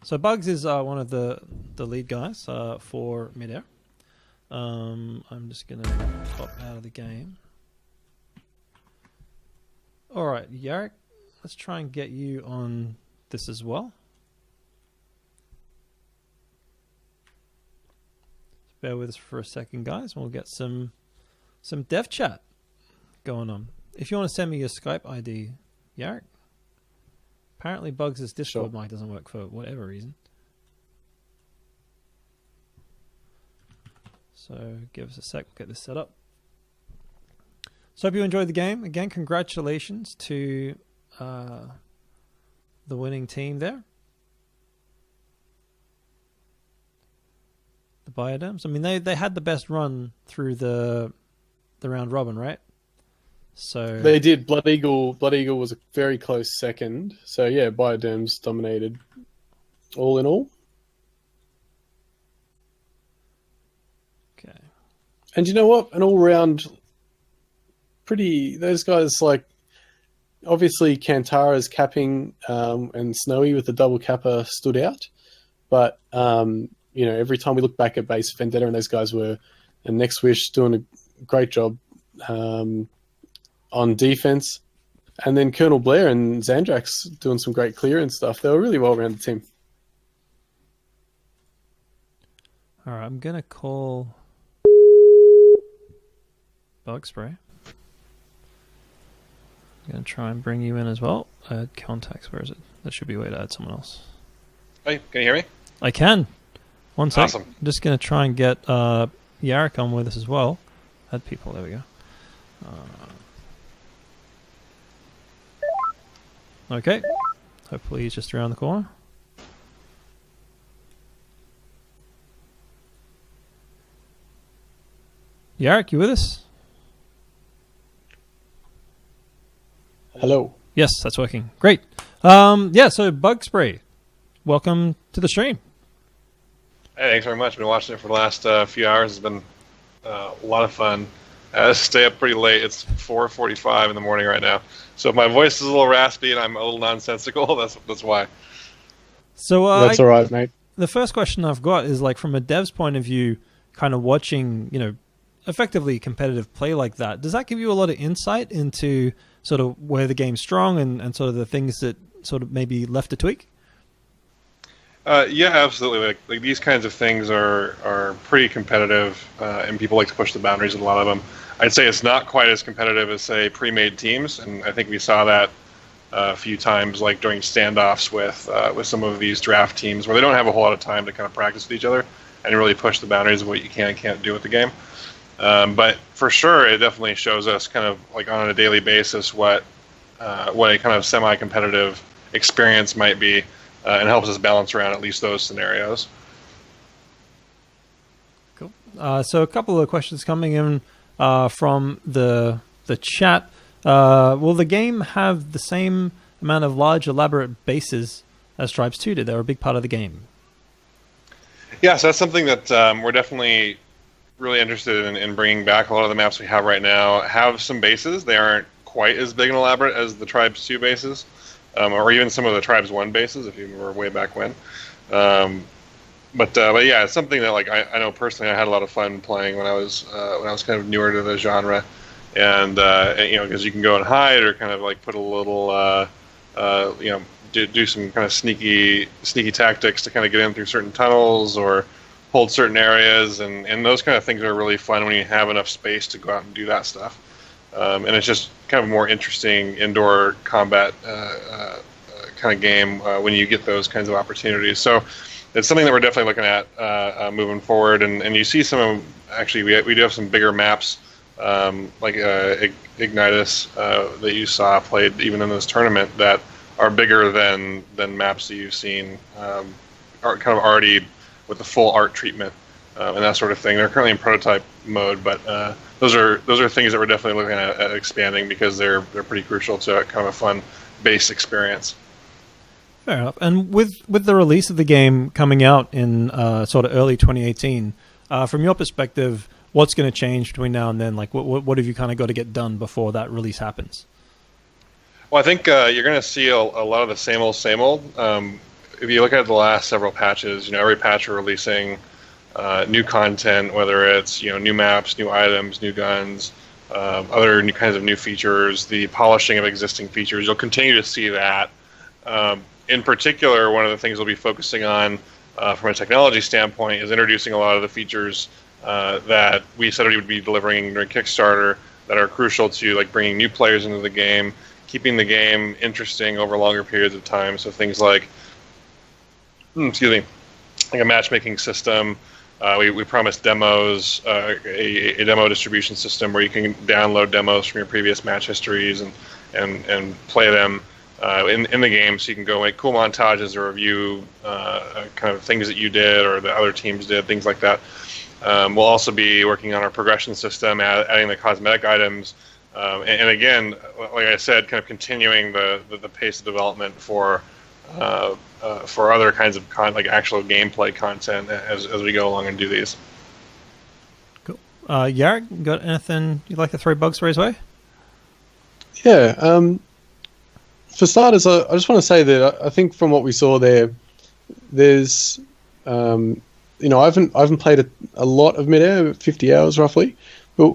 So Bugs is one of the lead guys for Midair. I'm just going to pop out of the game. All right, Yarrick, let's try and get you on this as well. Bear with us for a second, guys, and we'll get some dev chat going on. If you want to send me your Skype ID, Yarrick. Apparently Bugs' Discord mic doesn't work for whatever reason. So give us a sec, we'll get this set up. So hope you enjoyed the game. Again, congratulations to the winning team there. The Bioderms. I mean, they had the best run through the round robin, right? So they did. Blood Eagle was a very close second. So yeah, Bioderms dominated all in all. Okay. And you know what? An all-round pretty... Those guys, like, obviously Kantara's capping and Snowy with the double capper stood out. But, you know, every time we look back at Base Vendetta and those guys were... And Next Wish doing a great job on defense. And then Colonel Blair and Xandrax doing some great clearance stuff. They were a really well-rounded team. All right, I'm going to call Bugspray. I'm going to try and bring you in as well. Add contacts. Where is it? There should be a way to add someone else. Hey, can you hear me? I can. One sec. Awesome. I'm just going to try and get Yarrick on with us as well. Add people. There we go. Okay. Hopefully he's just around the corner. Yarrick, you with us? Hello. Yes, that's working. Great. Yeah, so Bugspray, welcome to the stream. Hey, thanks very much. Been watching it for the last few hours. It's been a lot of fun. I stay up pretty late. It's 4:45 in the morning right now. So if my voice is a little raspy and I'm a little nonsensical, that's why. So that's all right, mate. The first question I've got is, like, from a dev's point of view, kind of watching, you know, effectively competitive play like that. Does that give you a lot of insight into sort of where the game's strong and sort of the things that sort of maybe left to tweak? Yeah, absolutely. Like these kinds of things are pretty competitive, and people like to push the boundaries with a lot of them. I'd say it's not quite as competitive as, say, pre-made teams, and I think we saw that a few times, like during standoffs with some of these draft teams, where they don't have a whole lot of time to kind of practice with each other and really push the boundaries of what you can and can't do with the game. But for sure, it definitely shows us kind of like on a daily basis what a kind of semi-competitive experience might be, and helps us balance around at least those scenarios. Cool. So a couple of questions coming in from the chat. Will the game have the same amount of large, elaborate bases as Tribes 2 did? They're a big part of the game. Yeah, so that's something that we're definitely really interested in bringing back. A lot of the maps we have right now have some bases. They aren't quite as big and elaborate as the Tribes 2 bases, or even some of the Tribes 1 bases, if you remember way back when. But yeah, it's something that, like, I know personally I had a lot of fun playing when I was kind of newer to the genre, and you know, because you can go and hide or kind of like put a little you know, do some kind of sneaky tactics to kind of get in through certain tunnels or hold certain areas, and those kind of things are really fun when you have enough space to go out and do that stuff. And it's just kind of a more interesting indoor combat kind of game when you get those kinds of opportunities. So it's something that we're definitely looking at moving forward. And you see some, actually, we do have some bigger maps, like Ignitus that you saw played even in this tournament, that are bigger than maps that you've seen, are kind of already with the full art treatment and that sort of thing. They're currently in prototype mode, but those are things that we're definitely looking at expanding, because they're pretty crucial to kind of a fun base experience. Fair enough. And with the release of the game coming out in sort of early 2018, from your perspective, what's going to change between now and then? Like, what have you kind of got to get done before that release happens? Well, I think you're going to see a lot of the same old. if you look at the last several patches, every patch we're releasing new content, whether it's new maps, new items, new guns, other new kinds of new features, the polishing of existing features. You'll continue to see that. In particular, one of the things we'll be focusing on from a technology standpoint is introducing a lot of the features that we said we would be delivering during Kickstarter that are crucial to like bringing new players into the game, keeping the game interesting over longer periods of time. So things like, like a matchmaking system. We promised demos, a demo distribution system where you can download demos from your previous match histories and play them in the game, so you can go make cool montages or review kind of things that you did or the other teams did, things like that. We'll also be working on our progression system, adding the cosmetic items, and again, like I said, kind of continuing the pace of development for other kinds of like actual gameplay content as we go along and do these. Cool. Yarrick, got anything you'd like to throw Bugspray's way? Yeah. For starters, I just want to say that I think from what we saw there's I haven't played a lot of Midair, 50 hours roughly, but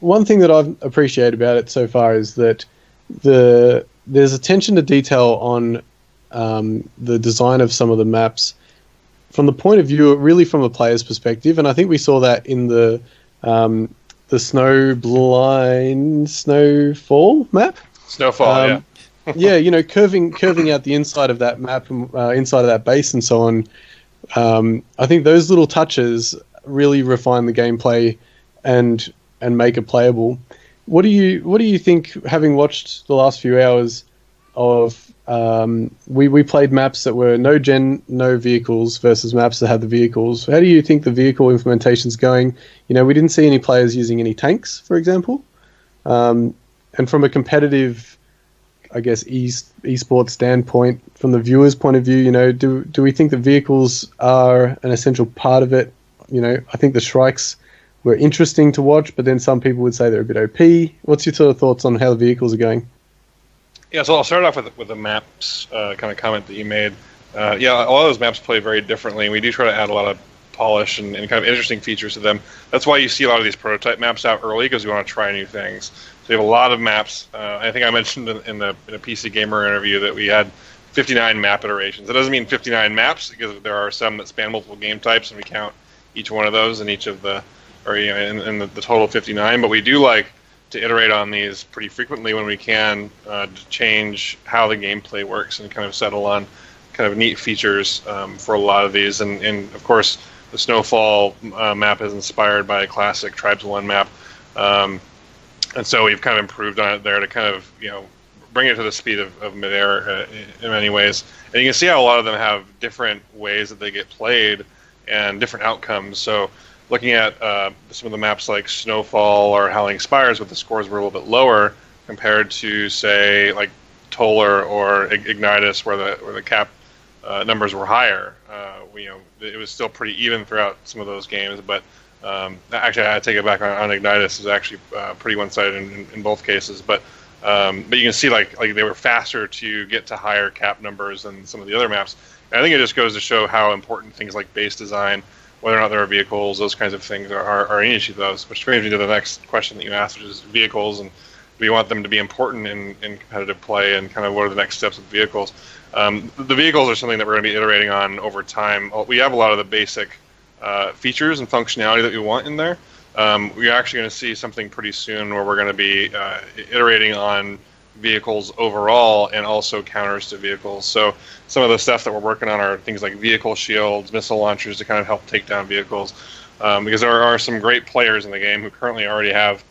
one thing that I've appreciated about it so far is that there's attention to detail on the design of some of the maps from the point of view, really from a player's perspective, and I think we saw that in the Snowfall map. Snowfall, yeah. Yeah, curving out the inside of that map, inside of that base, and so on. I think those little touches really refine the gameplay and make it playable. What do you think, having watched the last few hours of we played maps that were no vehicles versus maps that had the vehicles? How do you think the vehicle implementation's going? We didn't see any players using any tanks, for example. And from a competitive, I guess, esports standpoint, from the viewer's point of view, do we think the vehicles are an essential part of it? I think the Shrikes were interesting to watch, but then some people would say they're a bit OP. What's your sort of thoughts on how the vehicles are going? Yeah, so I'll start off with the maps kind of comment that you made. A lot of those maps play very differently, and we do try to add a lot of polish and kind of interesting features to them. That's why you see a lot of these prototype maps out early, because we want to try new things. So we have a lot of maps. I think I mentioned in a PC Gamer interview that we had 59 map iterations. That doesn't mean 59 maps, because there are some that span multiple game types, and we count each one of those in each of the, or in the total 59. But we do like to iterate on these pretty frequently when we can, to change how the gameplay works and kind of settle on kind of neat features for a lot of these. And of course, the Snowfall map is inspired by a classic Tribes 1 map. And so we've kind of improved on it there to kind of, bring it to the speed of Midair in many ways. And you can see how a lot of them have different ways that they get played and different outcomes. So looking at some of the maps like Snowfall or Howling Spires, with the scores were a little bit lower compared to, say, like Toller or Ignitus, where the cap numbers were higher. It was still pretty even throughout some of those games, but actually, I take it back on Ignitus. Is actually pretty one-sided in both cases, but you can see like they were faster to get to higher cap numbers than some of the other maps. And I think it just goes to show how important things like base design, whether or not there are vehicles, those kinds of things are an issue. Those, which brings me to the next question that you asked, which is vehicles, and do we want them to be important in competitive play, and kind of what are the next steps with vehicles? The vehicles are something that we're going to be iterating on over time. We have a lot of the basic features and functionality that we want in there. We're actually going to see something pretty soon where we're going to be iterating on vehicles overall and also counters to vehicles. So some of the stuff that we're working on are things like vehicle shields, missile launchers to kind of help take down vehicles, because there are some great players in the game who currently already have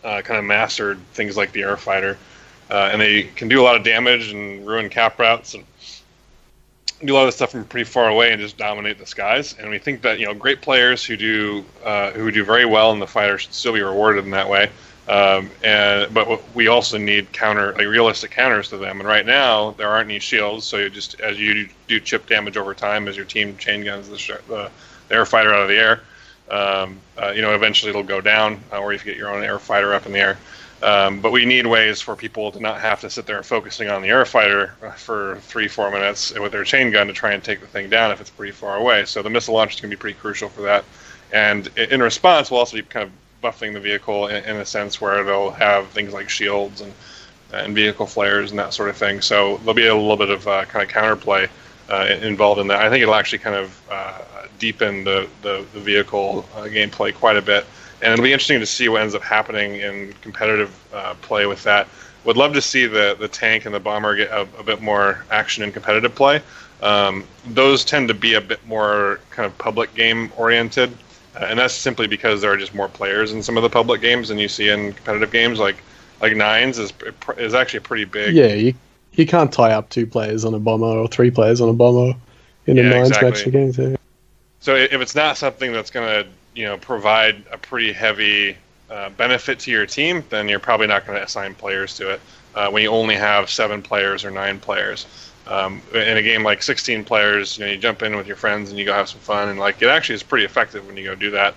kind of mastered things like the air fighter, and they can do a lot of damage and ruin cap routes and do a lot of stuff from pretty far away and just dominate the skies. And we think that great players who do very well in the fighter should still be rewarded in that way. But we also need realistic counters to them. And right now there aren't any shields, so as you do chip damage over time, as your team chain guns the air fighter out of the air, eventually it'll go down, or if you get your own air fighter up in the air. But we need ways for people to not have to sit there focusing on the airfighter for 3-4 minutes with their chain gun to try and take the thing down if it's pretty far away. So the missile launcher is going to be pretty crucial for that. And in response, we'll also be kind of buffing the vehicle in a sense where they'll have things like shields and vehicle flares and that sort of thing. So there'll be a little bit of kind of counterplay involved in that. I think it'll actually kind of deepen the vehicle gameplay quite a bit. And it'll be interesting to see what ends up happening in competitive play with that. Would love to see the tank and the bomber get a bit more action in competitive play. Those tend to be a bit more kind of public game oriented, and that's simply because there are just more players in some of the public games than you see in competitive games. Like Nines is actually pretty big. Yeah, you can't tie up 2 players on a bomber or 3 players on a bomber in a Nines match game. So if it's not something that's going to provide a pretty heavy benefit to your team, then you're probably not going to assign players to it when you only have 7 players or 9 players. In a game like 16 players, you jump in with your friends and you go have some fun, and it actually is pretty effective when you go do that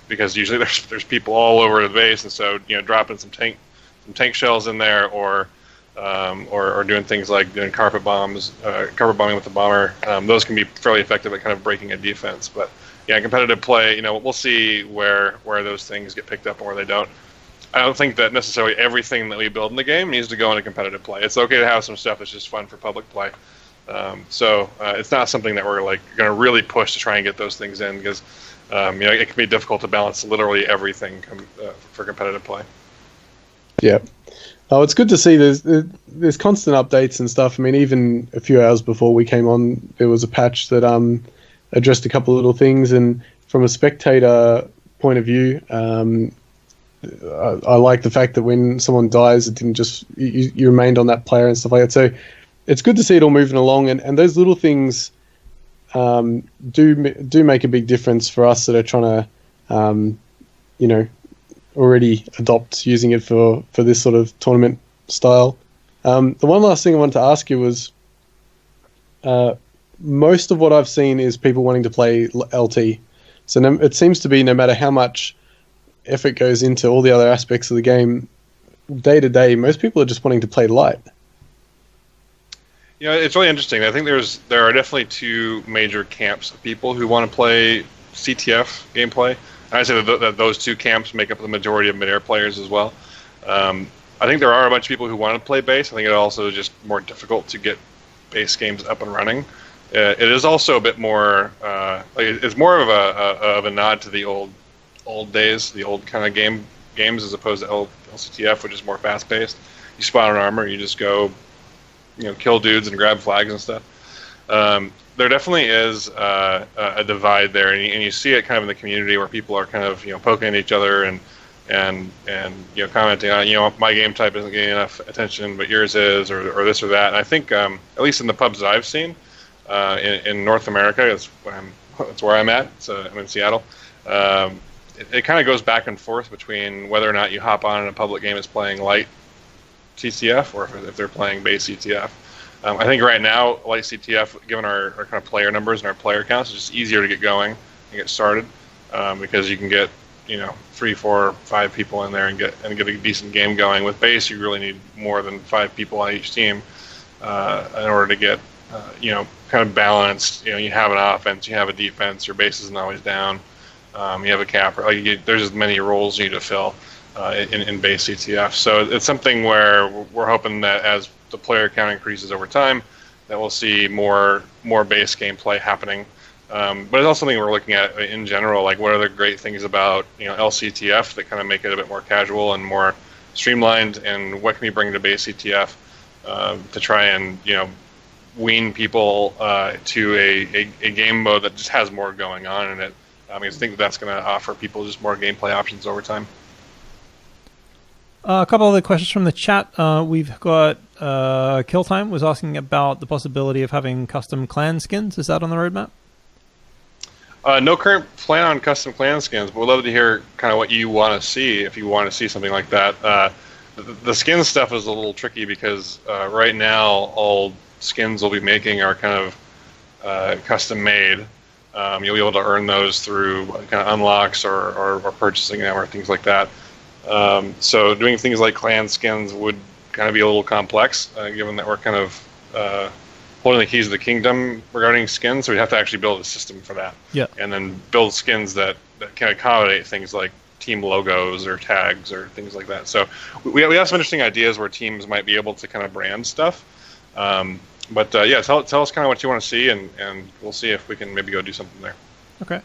because usually there's people all over the base, and so dropping some tank shells in there or doing things like doing carpet bombing with the bomber. Those can be fairly effective at kind of breaking a defense, but yeah, competitive play, we'll see where those things get picked up and where they don't. I don't think that necessarily everything that we build in the game needs to go into competitive play. It's okay to have some stuff that's just fun for public play. So it's not something that we're going to really push to try and get those things in because it can be difficult to balance literally everything for competitive play. Yeah. Oh, it's good to see there's constant updates and stuff. I mean, even a few hours before we came on, there was a patch that addressed a couple of little things, and from a spectator point of view, I like the fact that when someone dies, it didn't just you remained on that player and stuff like that. So it's good to see it all moving along, and those little things do make a big difference for us that are trying to already adopt using it for this sort of tournament style. The one last thing I wanted to ask you was, most of what I've seen is people wanting to play LT. So it seems to be no matter how much effort goes into all the other aspects of the game, day to day, most people are just wanting to play light. It's really interesting. I think there are definitely 2 major camps of people who want to play CTF gameplay. And I say that those 2 camps make up the majority of Midair players as well. I think there are a bunch of people who want to play base. I think it also is just more difficult to get base games up and running. It is also a bit more it's more of a nod to the old days, the old kind of games as opposed to LCTF, which is more fast paced. You spawn an armor, you just go kill dudes and grab flags and stuff. There definitely is a divide there, and you see it kind of in the community where people are kind of poking at each other and commenting on my game type isn't getting enough attention, but yours is, or this or that. And I think at least in the pubs that I've seen in North America, that's where I'm at. So I'm in Seattle. It kind of goes back and forth between whether or not you hop on in a public game is playing light CTF or if they're playing base CTF. I think right now, light CTF, given our kind of player numbers and our player counts, it's just easier to get going and get started because you can get 3, 4, 5 people in there and get a decent game going. With base, you really need more than 5 people on each team in order to get kind of balanced. You have an offense, you have a defense, your base isn't always down. You have a capper. There's as many roles you need to fill in base CTF. So it's something where we're hoping that as the player count increases over time, that we'll see more base gameplay happening. But it's also something we're looking at in general. Like, what are the great things about LCTF that kind of make it a bit more casual and more streamlined, and what can we bring to base CTF to try and wean people to a game mode that just has more going on in it. I think that's going to offer people just more gameplay options over time. A couple other questions from the chat. We've got Kill Time was asking about the possibility of having custom clan skins. Is that on the roadmap? No current plan on custom clan skins, but we'd love to hear kind of what you want to see if you want to see something like that. The skin stuff is a little tricky because right now all skins we'll be making are kind of custom made. You'll be able to earn those through kind of unlocks or purchasing them or things like that. So doing things like clan skins would kind of be a little complex, given that we're kind of holding the keys of the kingdom regarding skins. So we'd have to actually build a system for that. Yeah. And then build skins that can accommodate things like team logos or tags or things like that. So we have some interesting ideas where teams might be able to kind of brand stuff. But yeah, tell us kind of what you want to see, and we'll see if we can maybe go do something there. Okay.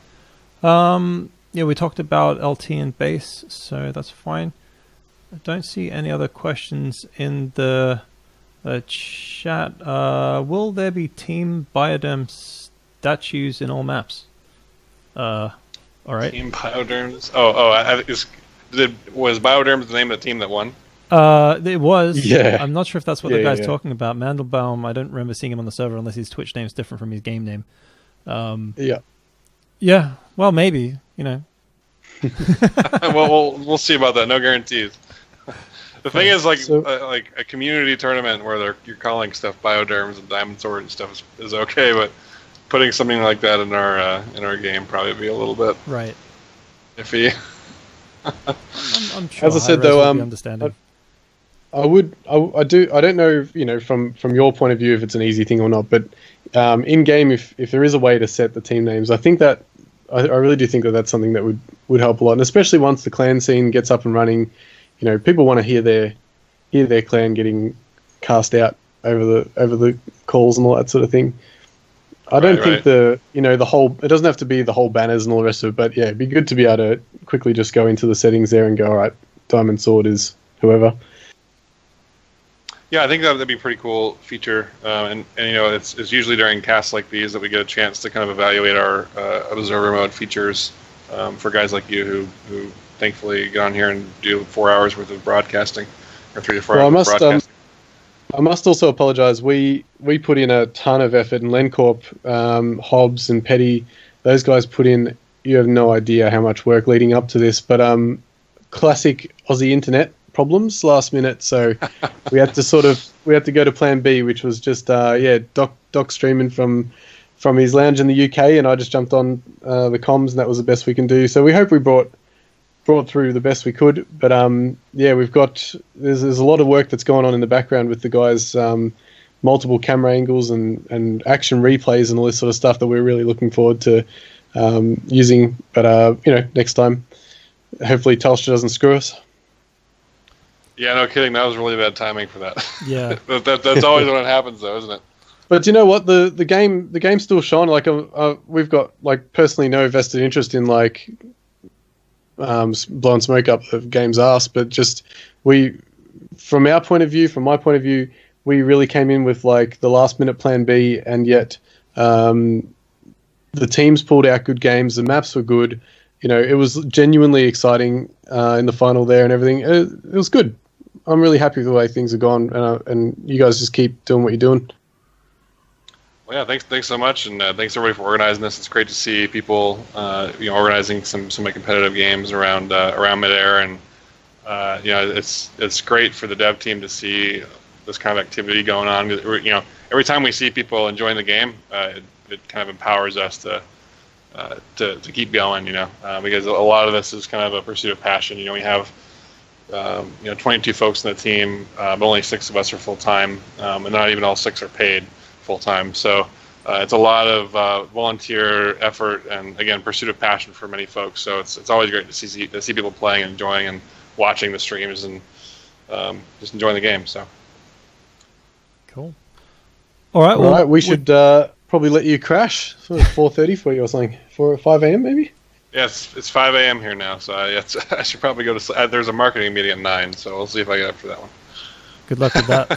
Yeah, we talked about LT and base, so that's fine. I don't see any other questions in the chat. Will there be team Bioderm statues in all maps? All right. Team Bioderms. Was Bioderms the name of the team that won? It was. Yeah. I'm not sure if that's what the guy's talking about. Mandelbaum, I don't remember seeing him on the server unless his Twitch name's different from his game name. Yeah. Yeah. Well, maybe, you know. Well, we'll see about that. No guarantees. The thing is, like a community tournament where you're calling stuff Bioderms and Diamond Sword and stuff is okay, but putting something like that in our game probably be a little bit right iffy. I'm sure. As I said, though, understanding. I don't know, you know, from your point of view if it's an easy thing or not, but in game, if there is a way to set the team names, I think that I really do think that that's something that would help a lot, and especially once the clan scene gets up and running, you know, people want to hear their clan getting cast out over the calls and all that sort of thing. I don't think the whole, it doesn't have to be the whole banners and all the rest of it, but yeah, it'd be good to be able to quickly just go into the settings there and go, all right, Diamond Sword is whoever. Yeah, I think that'd be a pretty cool feature, and you know, it's usually during casts like these that we get a chance to kind of evaluate our observer mode features for guys like you who thankfully get on here and do 4 hours worth of broadcasting, or 3 to 4 hours of broadcasting. I must also apologise. We put in a ton of effort, and Lencorp, Hobbs, and Petty, those guys put in. You have no idea how much work leading up to this, but classic Aussie internet problems last minute, so we had to go to Plan B, which was just Doc streaming from his lounge in the UK, and I just jumped on the comms, and that was the best we can do. So we hope we brought through the best we could, but there's a lot of work that's going on in the background with the guys, multiple camera angles and action replays and all this sort of stuff that we're really looking forward to using. But next time, hopefully Telstra doesn't screw us. Yeah, no kidding. That was really bad timing for that. Yeah, that's always when it happens, though, isn't it? But you know what? The game's still shone. Like we've got like personally no vested interest in like blowing smoke up the game's ass, but just from my point of view, we really came in with like the last minute Plan B, and yet the teams pulled out good games. The maps were good. You know, it was genuinely exciting in the final there and everything. It was good. I'm really happy with the way things have gone, and you guys just keep doing what you're doing. Well, yeah, thanks so much, and thanks everybody for organizing this. It's great to see people, organizing some competitive games around Midair, and it's great for the dev team to see this kind of activity going on. You know, every time we see people enjoying the game, it kind of empowers us to keep going. You know, because a lot of this is kind of a pursuit of passion. You know, we have 22 folks in the team, but only 6 of us are full time, and not even all 6 are paid full time. So it's a lot of volunteer effort, and again, pursuit of passion for many folks. So it's always great to see people playing and enjoying and watching the streams and just enjoying the game. So cool. All right. We should probably let you crash. Sort of 4:30 for you or something. 5 a.m. maybe. Yes, it's 5 a.m. here now, so I should probably go to sleep. There's a marketing meeting at 9, so we'll see if I get up for that one. Good luck with that.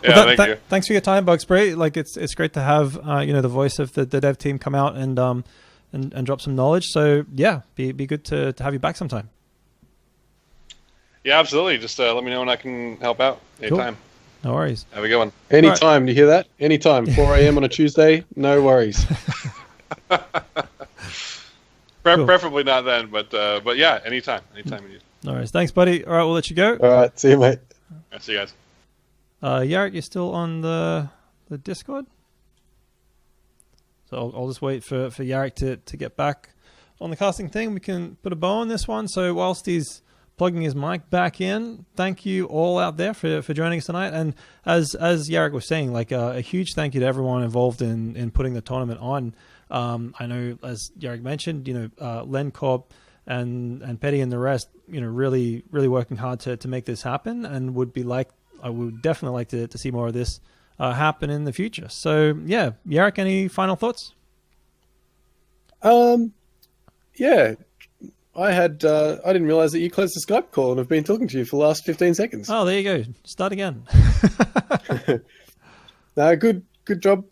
Thank you. Thanks for your time, Bugspray. Like it's great to have the voice of the dev team come out and drop some knowledge. So yeah, be good to have you back sometime. Yeah, absolutely. Just let me know when I can help out anytime. Cool. No worries. Have a good one. Anytime. Do you hear that? Anytime. 4 a.m. on a Tuesday. No worries. Preferably not then, but yeah, anytime you need. No worries. Thanks, buddy. All right, we'll let you go. All right, see you, mate. I'll see you guys. Yarrick, you're still on the Discord? So I'll just wait for Yarrick to get back on the casting thing. We can put a bow on this one. So whilst he's plugging his mic back in. Thank you all out there for joining us tonight. And as Yarrick was saying, like a huge thank you to everyone involved in putting the tournament on. I know, as Yarrick mentioned, Len Corp and Petty and the rest, really working hard to make this happen, and I would definitely like to see more of this happen in the future. So yeah, Yarrick, any final thoughts? Yeah, I didn't realize that you closed the Skype call, and I've been talking to you for the last 15 seconds. Oh, there you go. Start again. No, good job.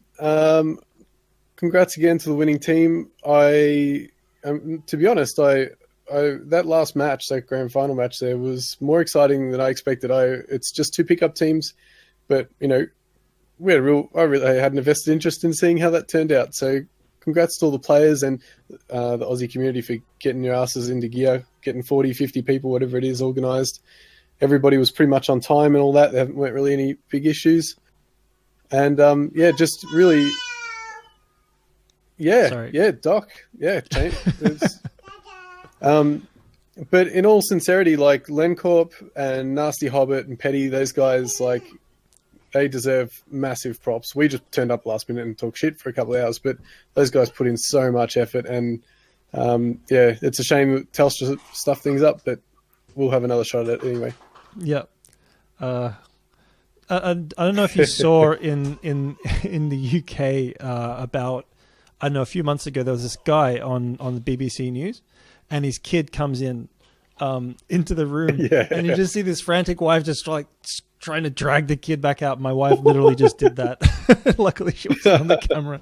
Congrats again to the winning team. To be honest, that last match, that grand final match there, was more exciting than I expected. It's just 2 pickup teams, but I really had an invested interest in seeing how that turned out. So congrats to all the players and the Aussie community for getting your asses into gear, getting 40, 50 people, whatever it is, organised. Everybody was pretty much on time and all that. There weren't really any big issues. And just really... Sorry. Yeah, Doc. Yeah, but in all sincerity, like Lencorp and Nasty Hobbit and Petty, those guys, like, they deserve massive props. We just turned up last minute and talked shit for a couple of hours, but those guys put in so much effort, and it's a shame that Telstra stuffed things up, but we'll have another shot at it anyway. Yeah. I don't know if you saw in the UK about, I don't know, a few months ago, there was this guy on the BBC News, and his kid comes in into the room, and you just see this frantic wife just like trying to drag the kid back out. My wife literally just did that. Luckily, she was on the camera.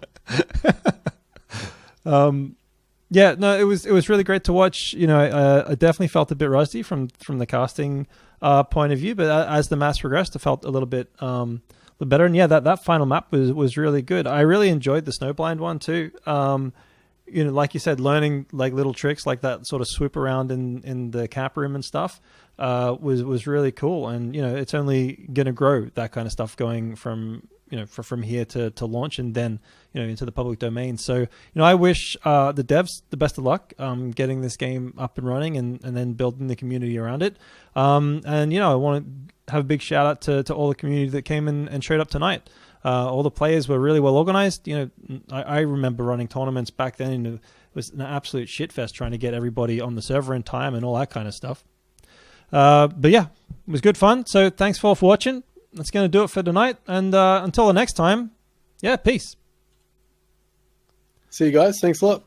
It was really great to watch. I definitely felt a bit rusty from the casting point of view, but as the match progressed, I felt a little bit better. And that final map was really good. I really enjoyed the snowblind one too. Like you said, learning like little tricks like that sort of swoop around in the cap room and stuff was really cool. And it's only going to grow, that kind of stuff, going from from here to launch and then into the public domain. So I wish the devs the best of luck getting this game up and running and then building the community around it. And I want to have a big shout out to all the community that came in and showed up tonight. All the players were really well organized. I remember running tournaments back then, and it was an absolute shitfest trying to get everybody on the server in time and all that kind of stuff. But yeah, it was good fun. So thanks for watching. That's going to do it for tonight. And until the next time, peace. See you guys. Thanks a lot.